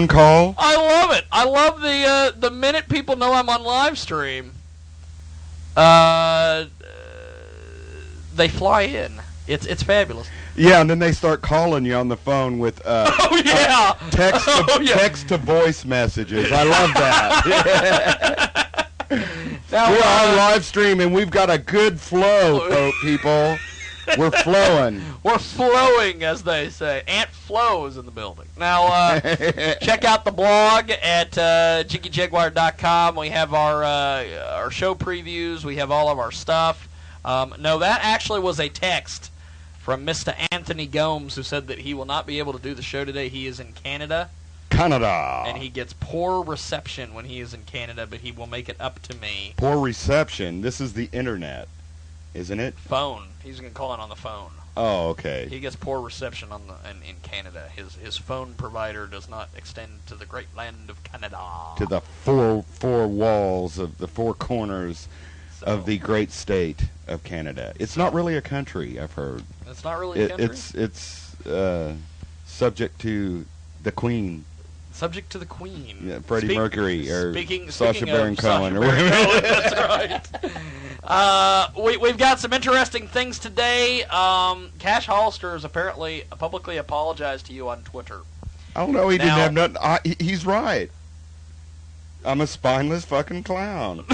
phone call? I love it. I love the minute people know I'm on live stream, they fly in. It's fabulous. Yeah, and then they start calling you on the phone with text to voice messages. I love that. Now, we're on live stream, and we've got a good flow, people. We're flowing. We're flowing, as they say. Aunt Flo is in the building. Now, check out the blog at JiggyJaguar.com. We have our show previews. We have all of our stuff. No, that actually was a text from Mr. Anthony Gomes, who said that he will not be able to do the show today. He is in Canada. And he gets poor reception when he is in Canada, but he will make it up to me. Poor reception? This is the internet, isn't it? Phone. He's going to call in on the phone. Oh, okay. He gets poor reception in Canada. His phone provider does not extend to the great land of Canada. To the four walls of the four corners of the great state of Canada. It's not really a country, I've heard. It's not really a country? It's subject to the Queen. Subject to the Queen. Yeah, Freddie Mercury or Sacha Baron Cohen. That's right. We've got some interesting things today. Cash Hollister has apparently publicly apologized to you on Twitter. I don't know. He didn't have nothing. He's right. I'm a spineless fucking clown.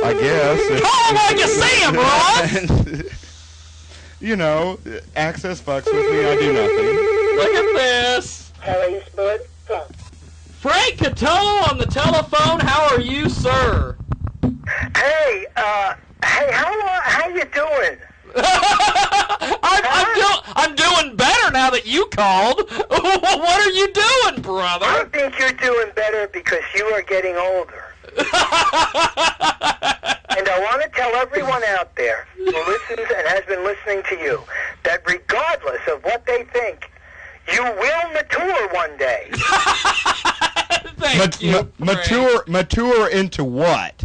I guess. Call him like you see him, Ross! You know, Access fucks with me. I do nothing. Look at this. Frank Catolo on the telephone. How are you, sir? Hey, how you doing? I'm doing better now that you called. What are you doing, brother? I think you're doing better because you are getting older. And I want to tell everyone out there who listens and has been listening to you that regardless of what they think, you will mature one day. Thank you, mature into what?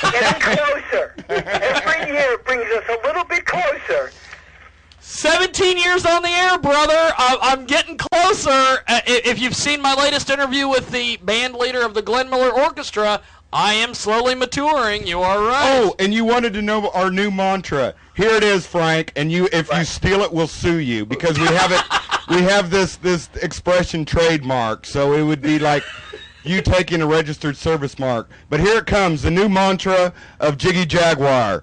Getting closer. Every year brings us a little bit closer. 17 years on the air, brother. I'm getting closer. If you've seen my latest interview with the band leader of the Glenn Miller Orchestra, I am slowly maturing. You are right. Oh, and you wanted to know our new mantra. Here it is, Frank. And if you steal it, we'll sue you because we have it. We have this expression trademark, so it would be like you taking a registered service mark. But here it comes, the new mantra of Jiggy Jaguar.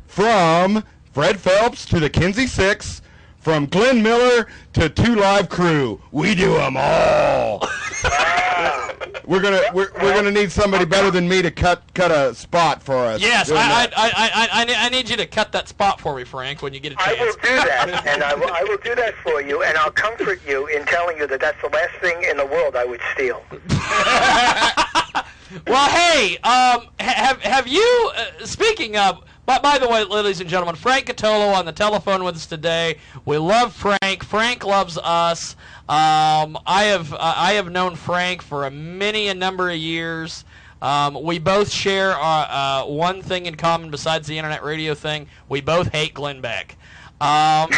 From Fred Phelps to the Kinsey Six, from Glenn Miller to Two Live Crew, we do them all. We're gonna need somebody better than me to cut a spot for us. Yes, I need you to cut that spot for me, Frank, when you get a chance. I will do that, and I will do that for you, and I'll comfort you in telling you that that's the last thing in the world I would steal. Well, hey, have you? Speaking of. By the way, ladies and gentlemen, Frank Catolo on the telephone with us today. We love Frank. Frank loves us. I have known Frank for a number of years. We both share one thing in common besides the internet radio thing. We both hate Glenn Beck. Hate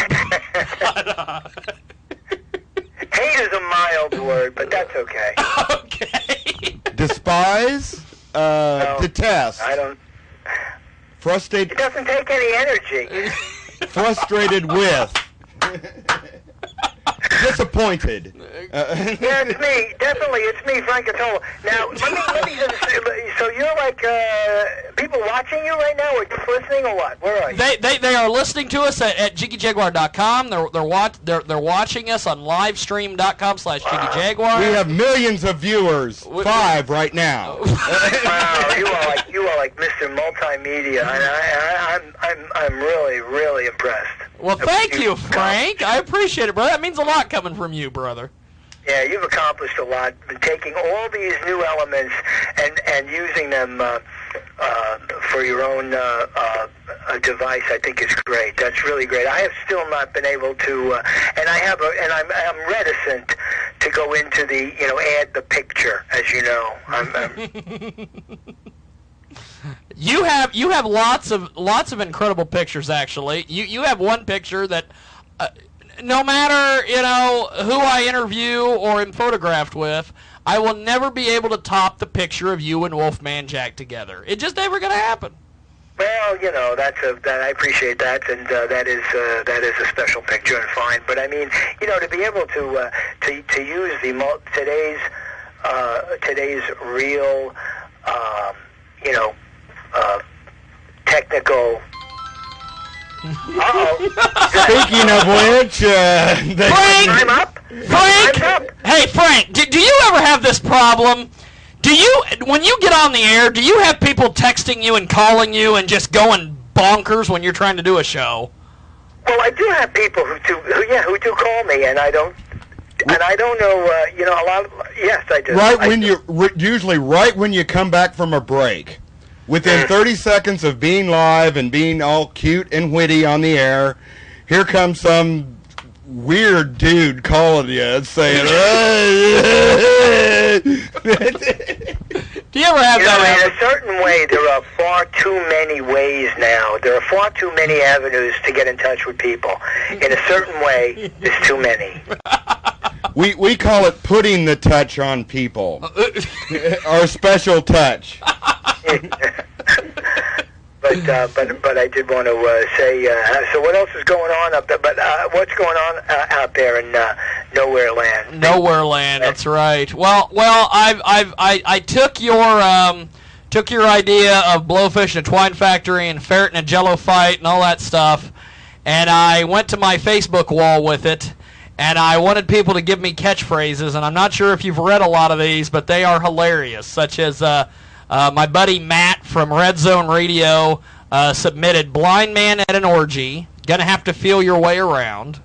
is a mild word, but that's okay. Okay. Despise? No, detest? I don't. Frustrated. It doesn't take any energy. Frustrated with. Disappointed. Yeah, it's me. Definitely, it's me, Frank Catolo. Now, let me just, so you're like people watching you right now, or just listening, or what? Where are you? They are listening to us at JiggyJaguar.com. They're watching us on livestream.com/JiggyJaguar. We have millions of viewers. 5 right now. Wow, you are like Mr. Multimedia, and I'm really, really impressed. Well, thank you, Frank. I appreciate it, brother. That means a lot coming from you, brother. Yeah, you've accomplished a lot. Taking all these new elements and using them for your own device, I think is great. That's really great. I have still not been able to, and I'm reticent to go into the, add the picture, as you know. You have lots of incredible pictures. Actually, you have one picture that no matter, who I interview or am photographed with, I will never be able to top the picture of you and Wolfman Jack together. It's just never going to happen. Well, I appreciate that, and that is a special picture and fine. But I mean, to be able to use today's real, technical. Speaking of which, Frank, I'm up. Frank, hey Frank, do you ever have this problem? When you get on the air, do you have people texting you and calling you and just going bonkers when you're trying to do a show? Well, I do have people who do call me, and I don't know, a lot. Yes, I do. Usually right when you come back from a break, within 30 seconds of being live and being all cute and witty on the air, here comes some weird dude calling you and saying, do you ever have that? In a certain way, there are far too many ways now. There are far too many avenues to get in touch with people. In a certain way, there's too many. We call it putting the touch on people. Our special touch. But I did want to say. So what else is going on up there? But what's going on out there in Nowhere Land? Nowhere Land. That's right. Well, I took your idea of blowfish in a twine factory and ferret in a jello fight and all that stuff, and I went to my Facebook wall with it, and I wanted people to give me catchphrases, and I'm not sure if you've read a lot of these, but they are hilarious, such as my buddy Matt from Red Zone Radio submitted blind man at an orgy, gonna have to feel your way around.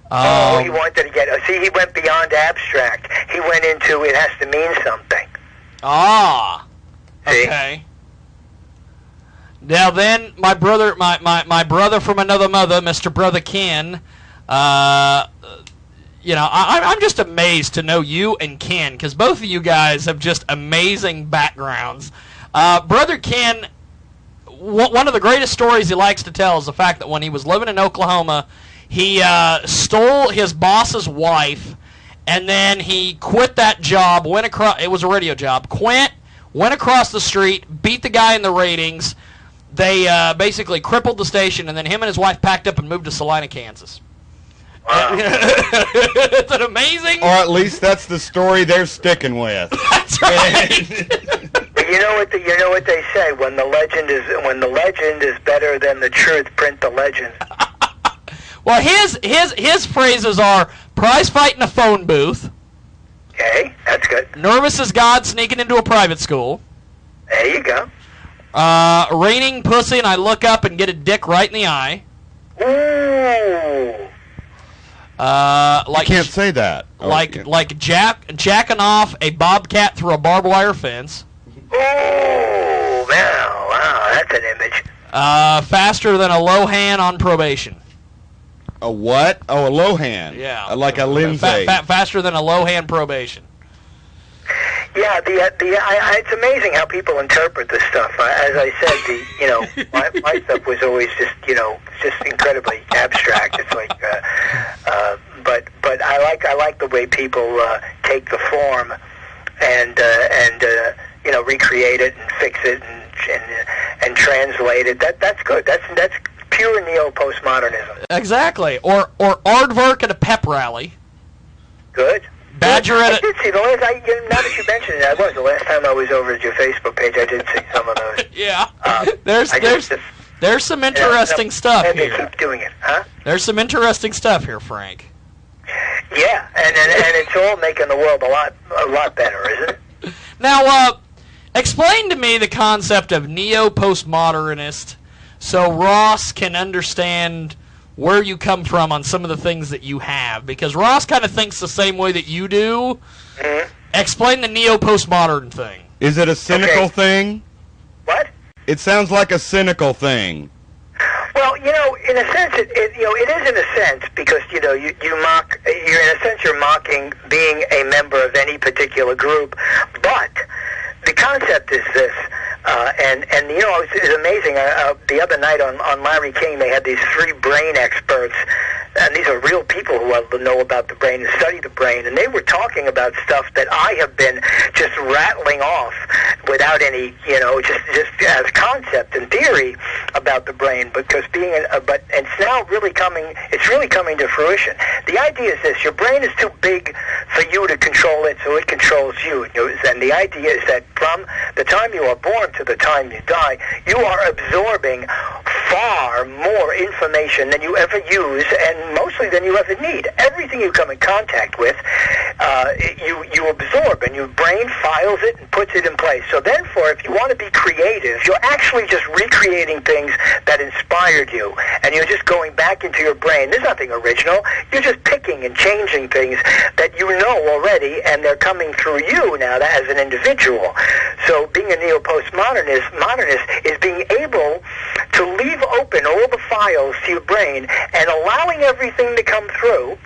He wanted to get... See, he went beyond abstract. He went into it has to mean something. Ah. See? Okay. Now then, my brother from another mother, Mr. Brother Ken, I'm just amazed to know you and Ken, because both of you guys have just amazing backgrounds. Brother Ken, one of the greatest stories he likes to tell is the fact that when he was living in Oklahoma, he stole his boss's wife, and then he quit that job, it was a radio job, went across the street, beat the guy in the ratings. They basically crippled the station, and then him and his wife packed up and moved to Salina, Kansas. Wow. It's an amazing... Or at least that's the story they're sticking with. That's right. You know what they say, when the legend is better than the truth, print the legend. Well, his phrases are prize fight in a phone booth. Okay, that's good. Nervous as God sneaking into a private school. There you go. Raining pussy and I look up and get a dick right in the eye. Ooh. Like you can't say that. Like jacking off a bobcat through a barbed wire fence. Oh, wow, that's an image. Faster than a low hand on probation. A what? Oh, a low hand. Yeah. Like a Lindsay. Faster than a low hand probation. Yeah, it's amazing how people interpret this stuff. As I said, my stuff was always just incredibly abstract. It's like, but I like the way people take the form and recreate it and fix it and translate it. That's good. That's pure neo-postmodernism. Exactly. Or aardvark at a pep rally. Good. Badger I at did see now that you mentioned it, the last time I was over at your Facebook page, I did see some of those. Yeah. There's some interesting stuff here. They keep doing it, huh? There's some interesting stuff here, Frank. Yeah, and it's all making the world a lot better, isn't it? Now, explain to me the concept of neo-postmodernist so Ross can understand where you come from on some of the things that you have, because Ross kind of thinks the same way that you do. Mm-hmm. Explain the neo-postmodern thing. Is it a cynical thing? What? It sounds like a cynical thing. Well, in a sense, it is in a sense, because you mock. You're mocking being a member of any particular group, but the concept is this. It's amazing. The other night on Larry King, they had these three brain experts and these are real people who know about the brain and study the brain, and they were talking about stuff that I have been just rattling off without any, just as concept and theory about the brain, because but it's now really coming to fruition. The idea is this: your brain is too big for you to control it, so it controls you. And the idea is that from the time you are born to the time you die, you are absorbing far more information than you ever use, and mostly than you ever need. Everything you come in contact with, you absorb, and your brain files it and puts it in place. So therefore, if you want to be creative, you're actually just recreating things that inspired you, and you're just going back into your brain. There's nothing original. You're just picking and changing things that you know already, and they're coming through you now as an individual. So being a neo-postmodernist is being able to leave open all the files to your brain and allowing everything to come through.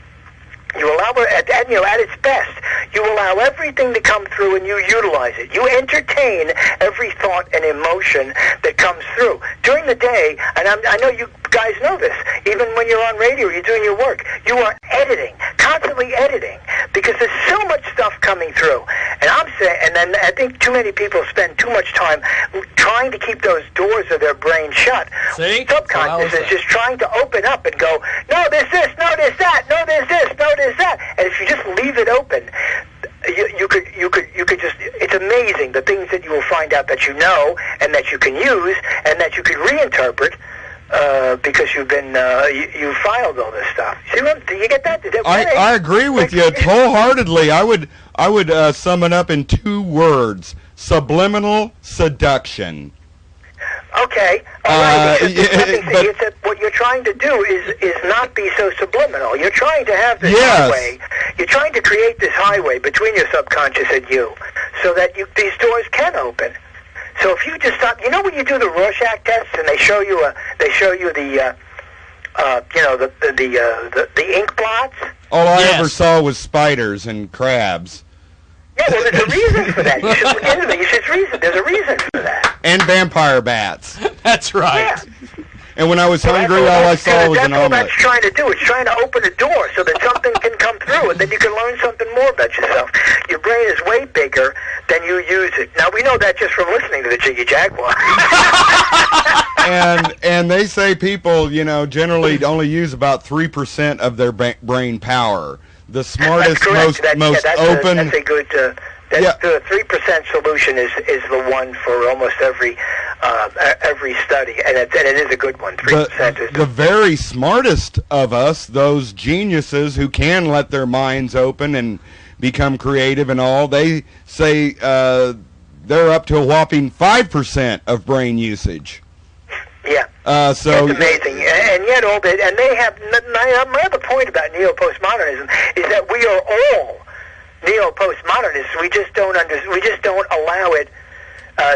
You allow it, at its best, you allow everything to come through and you utilize it. You entertain every thought and emotion that comes through. During the day, and I know you guys know this, even when you're on radio, you're doing your work, you are editing, constantly editing, because there's so much stuff coming through. And I'm saying, and then I think too many people spend too much time trying to keep those doors of their brain shut. See? Subconscious is just trying to open up and go, no, there's this, no, there's that, no, there's this, no, there's that. And if you just leave it open, you could just, it's amazing the things that you will find out that you know and that you can use and that you could reinterpret because you've been you filed all this stuff. See, do you get that? I agree with you wholeheartedly. I would sum it up in 2 words: subliminal seduction. Okay, all right. It's that what you're trying to do is not be so subliminal. You're trying to have this highway. You're trying to create this highway between your subconscious and you, so that these doors can open. So if you just stop, when you do the Rorschach tests and they show you the ink blots. All I ever saw was spiders and crabs. Yeah, well, there's a reason for that. You should look into it. There's a reason for that. And vampire bats. That's right. Yeah. And when I was hungry, all I saw was an omelet. That's all that's trying to do. It's trying to open a door so that something can come through, and then you can learn something more about yourself. Your brain is way bigger than you use it. Now, we know that just from listening to the Jiggy Jaguar. and they say people, generally only use about 3% of their brain power. The smartest, most open. That's a good. The 3% solution is the one for almost every study, and it is a good one. 3% is the very smartest of us, those geniuses who can let their minds open and become creative and all. They say they're up to a whopping 5% of brain usage. Yeah. So it's amazing, and yet all that, and they have. My other point about neo-postmodernism is that we are all neo-postmodernists. We just don't allow it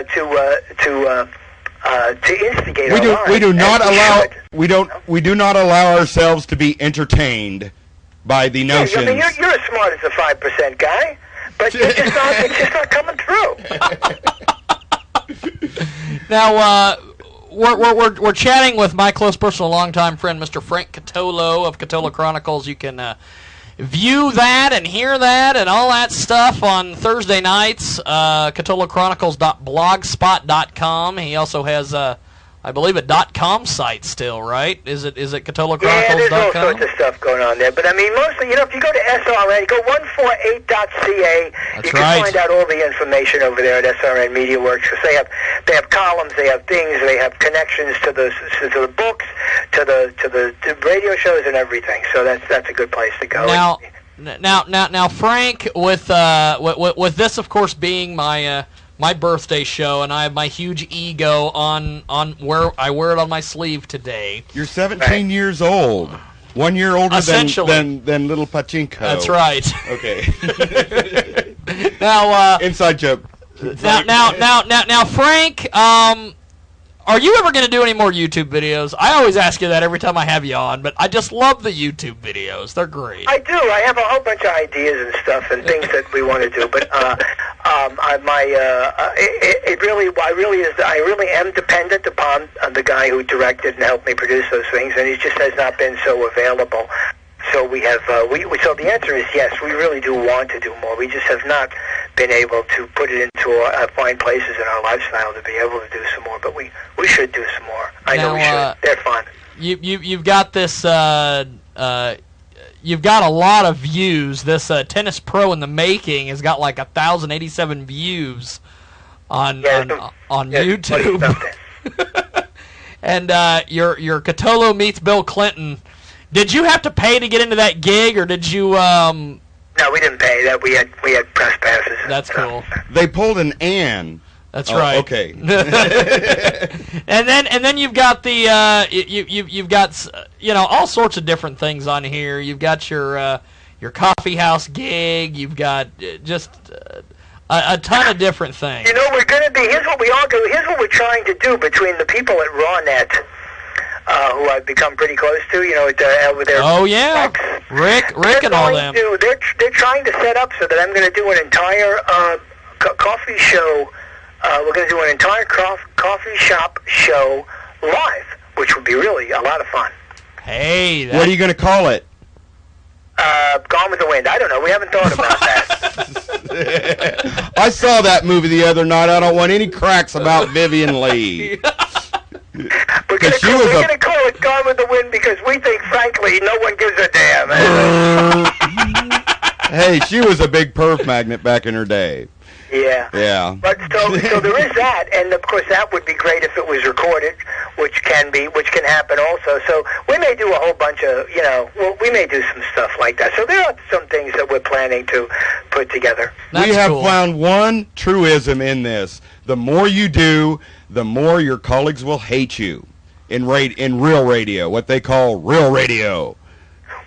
to instigate our minds. We do not allow ourselves to be entertained by the notions. Yeah, you're as smart as a 5% guy, but it's just not coming through. Now, we're chatting with my close personal longtime friend, Mr. Frank Catolo of Catolo Chronicles. You can view that and hear that and all that stuff on Thursday nights, catolochronicles.blogspot.com. He also has, I believe, a .com site still, right? Is it catolochronicles.com? Yeah, there's all sorts of stuff going on there. But, I mean, mostly, if you go to SRN, go 148.ca, you can find out all the information over there at SRN MediaWorks, because they have columns, they have things, they have connections to the books, to the radio shows and everything. So that's a good place to go. Now, Frank, with this, of course, being my birthday show, and I have my huge ego on where I wear it on my sleeve today. You're 17 years old. 1 year older than little Pachinko. That's right. Okay. Now, inside joke. Now, Frank, are you ever going to do any more YouTube videos? I always ask you that every time I have you on, but I just love the YouTube videos. They're great. I do. I have a whole bunch of ideas and stuff and things that we want to do, but I really am dependent upon the guy who directed and helped me produce those things, and he just has not been so available. So we have, so the answer is yes, we really do want to do more. We just have not been able to put it into find places in our lifestyle to be able to do some more. But we should do some more. I know we should. They're fun. You've got this. You've got a lot of views. This Tennis Pro in the Making has got like 1,087 views on YouTube. And your Catolo meets Bill Clinton. Did you have to pay to get into that gig, or did you? No, we didn't pay. That we had press passes. That's cool. They pulled an Ann. That's right. Okay. and then you've got the you've got all sorts of different things on here. You've got your coffee house gig. You've got just a ton of different things. We're going to be. Here's what we all do. Here's what we're trying to do between the people at RawNet, who I've become pretty close to. With their Rick and all them. They're trying to set up so that I'm going to do an entire coffee show. We're going to do an entire coffee shop show live, which would be really a lot of fun. Hey, what are you going to call it? Gone with the Wind. I don't know. We haven't thought about that. I saw that movie the other night. I don't want any cracks about Vivian Lee. We're going to call it Gone with the Wind because we think, frankly, no one gives a damn. Hey, she was a big perf magnet back in her day. Yeah. But so there is that, and of course that would be great if it was recorded, which can happen also. So we may do a whole bunch of, we may do some stuff like that. So there are some things that we're planning to put together. We have found one truism in this: the more you do, the more your colleagues will hate you. In real radio, what they call real radio.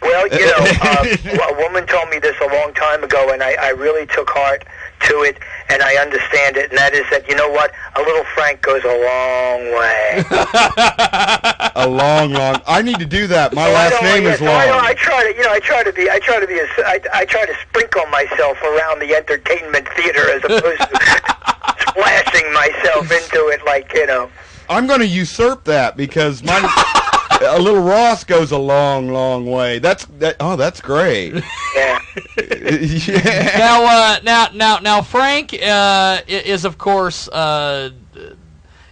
Well, a woman told me this a long time ago, and I really took heart to it, and I understand it, and that is that, you know what, a little Frank goes a long way. A long. I need to do that. My last name is long. I try to sprinkle myself around the entertainment theater as opposed to splashing myself into it I'm going to usurp that because a little Ross goes a long, long way. That's great. Yeah. Now, Frank is of course, you've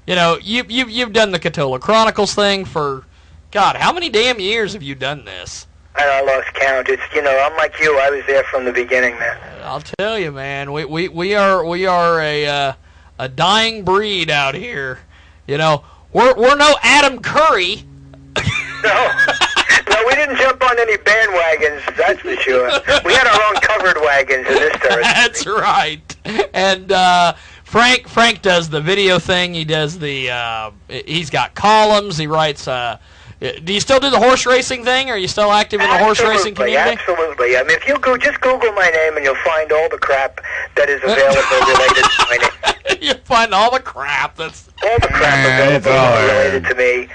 done the Catola Chronicles thing for, God, how many damn years have you done this? I lost count. It's I'm like you. I was there from the beginning, man. I'll tell you, man. We are a dying breed out here. We're no Adam Curry. No, we didn't jump on any bandwagons, that's for sure. We had our own covered wagons in this territory. That's right. And Frank does the video thing. He does he's got columns. He writes. Do you still do the horse racing thing? Are you still active in the horse racing community? Absolutely. I mean, if you just Google my name and you'll find all the crap that is available related to my name. You'll find all the crap available related to me,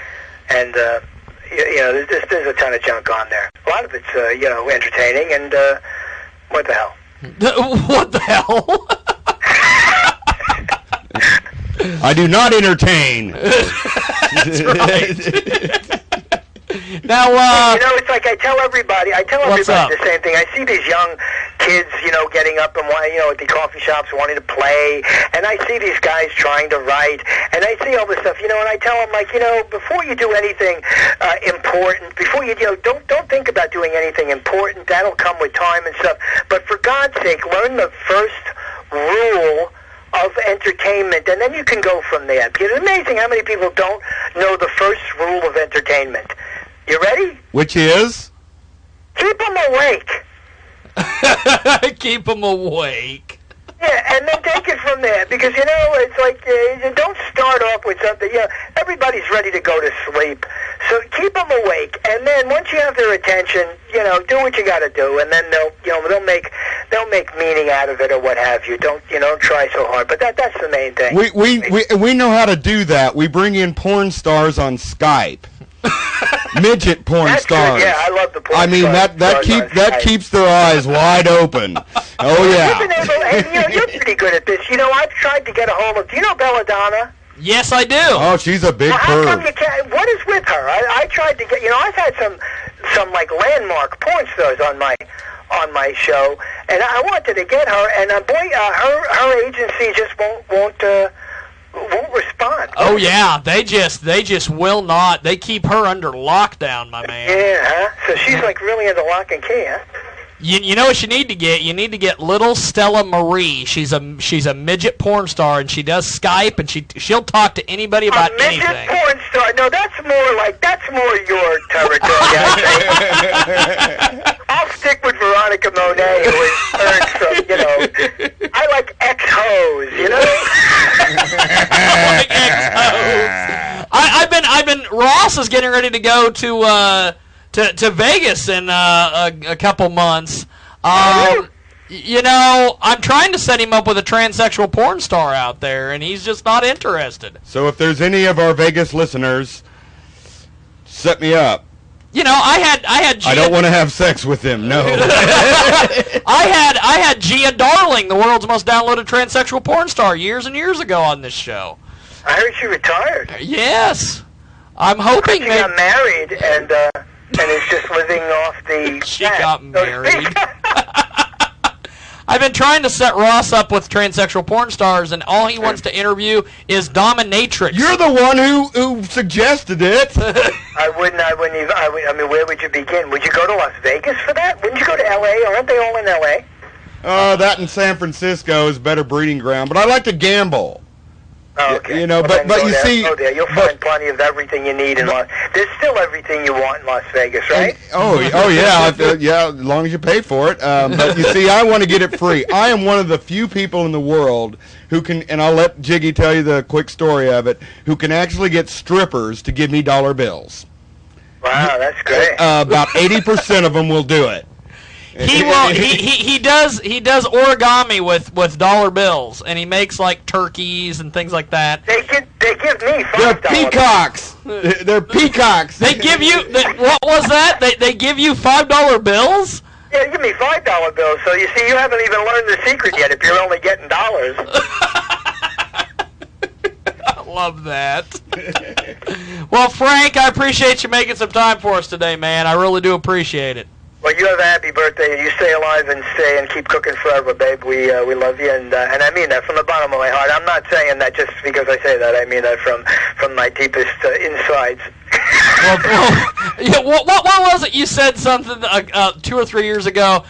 and there's a ton of junk on there. A lot of it's entertaining, and what the hell? What the hell? I do not entertain. That's right. Now, it's like I tell everybody the same thing. I see these young kids, getting up and at the coffee shops wanting to play, and I see these guys trying to write, and I see all this stuff, and I tell them, before you do anything important, before you, don't think about doing anything important. That'll come with time and stuff. But for God's sake, learn the first rule of entertainment, and then you can go from there. Because it's amazing how many people don't know the first rule of entertainment. You ready? Which is? Keep them awake. Keep them awake. Yeah, and then take it from there. Because, it's like, don't start off with something. Everybody's ready to go to sleep. So keep them awake. And then once you have their attention, do what you got to do. And then they'll make meaning out of it or what have you. Don't try so hard. But that's the main thing. We know how to do that. We bring in porn stars on Skype. midget porn stars. Yeah, I love the porn I mean, that keeps their eyes wide open. Oh, yeah. You're pretty good at this. I've tried to get a hold of... Do you know Belladonna? Yes, I do. Oh, she's a big how come perv. you can't... What is with her? I tried to get... I've had some like landmark porn stars on my show, and I wanted to get her, and her agency just won't respond. Oh yeah, they just will not. They keep her under lockdown, my man. Yeah, huh? So she's like really into lock and key, huh? You know what you need to get? You need to get little Stella Marie. She's a midget porn star, and she does Skype, and she'll talk to anybody about anything. A midget porn star? No, that's more your territory. I think. I'll stick with Veronica Monet, who is earned from I like ex-hoes, like ex-hoes. I've been. Ross is getting ready to go to Vegas in a couple months. I'm trying to set him up with a transsexual porn star out there, and he's just not interested. So if there's any of our Vegas listeners, set me up. I had Gia... I don't want to have sex with him, no. I had Gia Darling, the world's most downloaded transsexual porn star, years and years ago on this show. I heard she retired. Yes. I'm hoping she got married and is just living off the... She got married. I've been trying to set Ross up with transsexual porn stars, and all he wants to interview is dominatrix. You're the one who suggested it. I wouldn't even... I mean, where would you begin? Would you go to Las Vegas for that? Wouldn't you go to L.A.? Aren't they all in L.A.? That in San Francisco is a better breeding ground, but I like to gamble. Oh, okay. But you see... Go there. You'll find plenty of everything you need in There's still everything you want in Las Vegas, right? Yeah, as long as you pay for it. But you see, I want to get it free. I am one of the few people in the world who can, and I'll let Jiggy tell you the quick story of it, who can actually get strippers to give me dollar bills. Wow, that's great. About 80% of them will do it. He will. He does origami with dollar bills, and he makes like turkeys and things like that. They give me $5. They're peacocks. They're peacocks. They give you what was that? They give you $5 bills? Yeah, they give me $5 bills. So you see, you haven't even learned the secret yet. If you're only getting dollars. I love that. Well, Frank, I appreciate you making some time for us today, man. I really do appreciate it. Well, you have a happy birthday, and you stay alive and keep cooking forever, babe. We love you, and I mean that from the bottom of my heart. I'm not saying that just because I say that. I mean that from my deepest insides. What was it? You said something 2 or 3 years ago.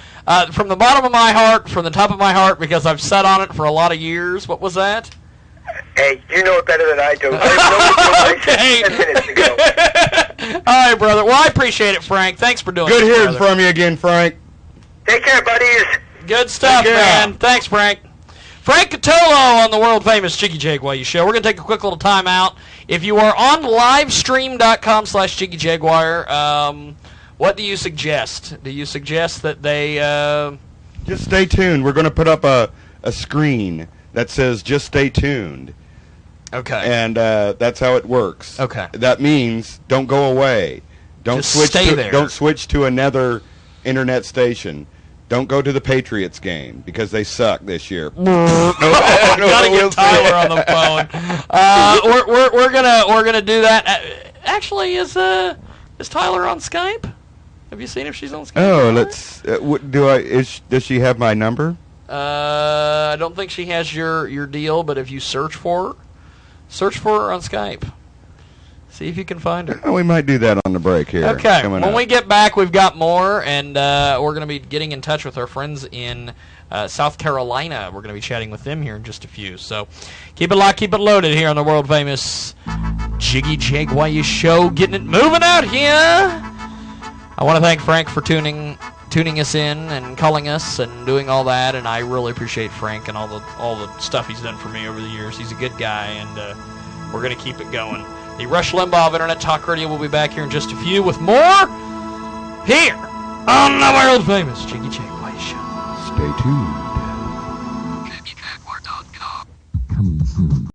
From the bottom of my heart, from the top of my heart, because I've sat on it for a lot of years. What was that? Hey, you know it better than I do. I okay. 10 minutes ago. All right, brother. Well, I appreciate it, Frank. Thanks for doing it. Good hearing from you again, Frank. Take care, buddies. Good stuff, man. Thanks, Frank. Frank Catolo on the world-famous Jiggy Jaguar Show. We're going to take a quick little time out. If you are on livestream.com/JiggyJaguar, what do you suggest? Do you suggest that they... Just stay tuned. We're going to put up a screen that says just stay tuned. Okay. And that's how it works. Okay. That means don't go away. Don't switch to another internet station. Don't go to the Patriots game because they suck this year. Gotta get Tyler on the phone. We're gonna do that. Actually, is Tyler on Skype? Have you seen if she's on Skype? Oh, let's. Does she have my number? I don't think she has your deal, but if you search for her on Skype. See if you can find her. Oh, we might do that on the break here. Okay. When we get back, we've got more, and we're going to be getting in touch with our friends in South Carolina. We're going to be chatting with them here in just a few. So keep it locked, keep it loaded here on the world-famous Jiggy Jaguar Show. Getting it moving out here. I want to thank Frank for tuning us in and calling us and doing all that, and I really appreciate Frank and all the stuff he's done for me over the years. He's a good guy, and we're going to keep it going. The Rush Limbaugh of Internet Talk Radio will be back here in just a few with more here on the world-famous Jiggy Jaguar Show. Stay tuned.